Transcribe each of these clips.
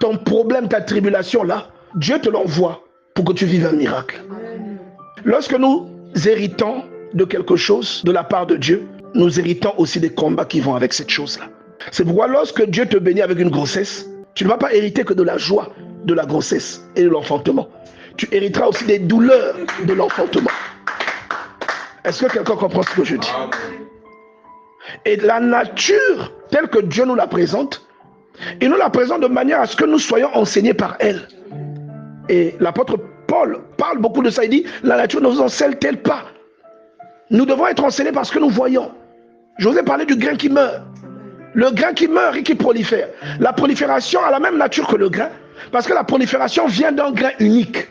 ton problème, ta tribulation là, Dieu te l'envoie pour que tu vives un miracle. Lorsque nous héritons de quelque chose de la part de Dieu, nous héritons aussi des combats qui vont avec cette chose-là. C'est pourquoi lorsque Dieu te bénit avec une grossesse, tu ne vas pas hériter que de la joie de la grossesse et de l'enfantement. Tu hériteras aussi des douleurs de l'enfantement. Est-ce que quelqu'un comprend ce que je dis? Et la nature telle que Dieu nous la présente, il nous la présente de manière à ce que nous soyons enseignés par elle. Et l'apôtre Paul parle beaucoup de ça. Il dit, la nature ne vous enseigne-t-elle pas? Nous devons être enseignés par ce que nous voyons. Je vous ai parlé du grain qui meurt. Le grain qui meurt et qui prolifère. La prolifération a la même nature que le grain, parce que la prolifération vient d'un grain unique.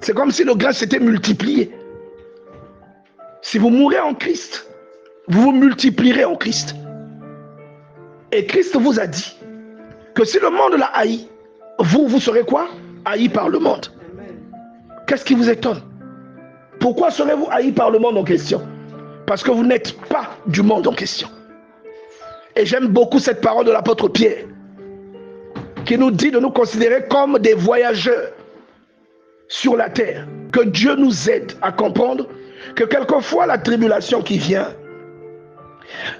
C'est comme si le grain s'était multiplié. Si vous mourrez en Christ, vous vous multiplierez en Christ. Et Christ vous a dit que si le monde l'a haï, vous serez quoi? Haï par le monde. Qu'est-ce qui vous étonne? Pourquoi serez-vous haï par le monde en question? Parce que vous n'êtes pas du monde en question. Et j'aime beaucoup cette parole de l'apôtre Pierre, qui nous dit de nous considérer comme des voyageurs sur la terre. Que Dieu nous aide à comprendre que quelquefois la tribulation qui vient,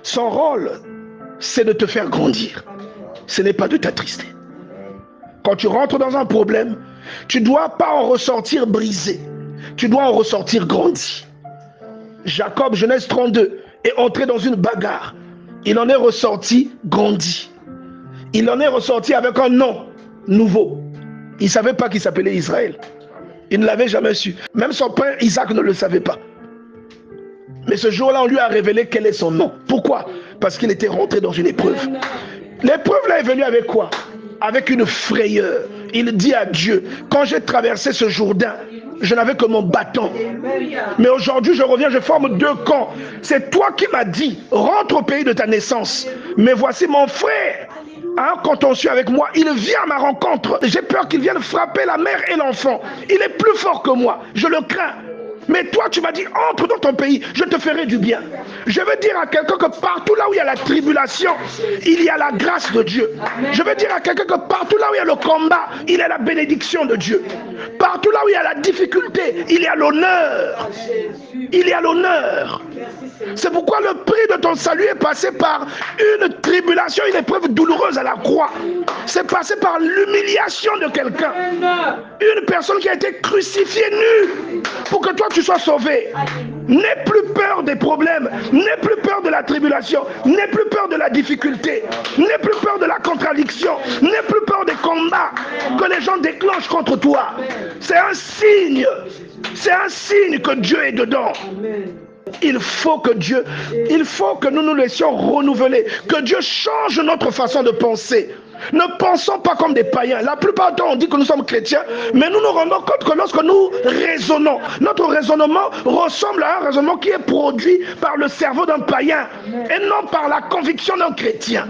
son rôle, c'est de te faire grandir. Ce n'est pas de t'attrister. Quand tu rentres dans un problème, tu ne dois pas en ressortir brisé. Tu dois en ressortir grandi. Jacob, Genèse 32, est entré dans une bagarre. Il en est ressorti grandi. Il en est ressorti avec un nom nouveau. Il ne savait pas qu'il s'appelait Israël. Il ne l'avait jamais su. Même son père Isaac ne le savait pas. Mais ce jour-là, on lui a révélé quel est son nom. Pourquoi? Parce qu'il était rentré dans une épreuve. L'épreuve là est venue avec quoi? Avec une frayeur. Il dit à Dieu, quand j'ai traversé ce Jourdain, je n'avais que mon bâton. Mais aujourd'hui, je reviens, je forme deux camps. C'est toi qui m'as dit, rentre au pays de ta naissance. Mais voici mon frère, un contentieux avec moi. Il vient à ma rencontre. J'ai peur qu'il vienne frapper la mère et l'enfant. Il est plus fort que moi. Je le crains. Mais toi, tu m'as dit, entre dans ton pays, je te ferai du bien. Je veux dire à quelqu'un que partout là où il y a la tribulation, il y a la grâce de Dieu. Je veux dire à quelqu'un que partout là où il y a le combat, il y a la bénédiction de Dieu. Partout là où il y a la difficulté, il y a l'honneur. Il y a l'honneur. C'est pourquoi le prix de ton salut est passé par une tribulation, une épreuve douloureuse à la croix. C'est passé par l'humiliation de quelqu'un. Une personne qui a été crucifiée nue pour que toi tu sois sauvé. N'aie plus peur des problèmes, n'aie plus peur de la tribulation, n'aie plus peur de la difficulté, n'aie plus peur de la contradiction, n'aie plus peur des combats que les gens déclenchent contre toi. C'est un signe que Dieu est dedans. Il faut que nous nous laissions renouveler, que Dieu change notre façon de penser. Ne pensons pas comme des païens. La plupart du temps, on dit que nous sommes chrétiens, mais nous nous rendons compte que lorsque nous raisonnons, notre raisonnement ressemble à un raisonnement qui est produit par le cerveau d'un païen et non par la conviction d'un chrétien.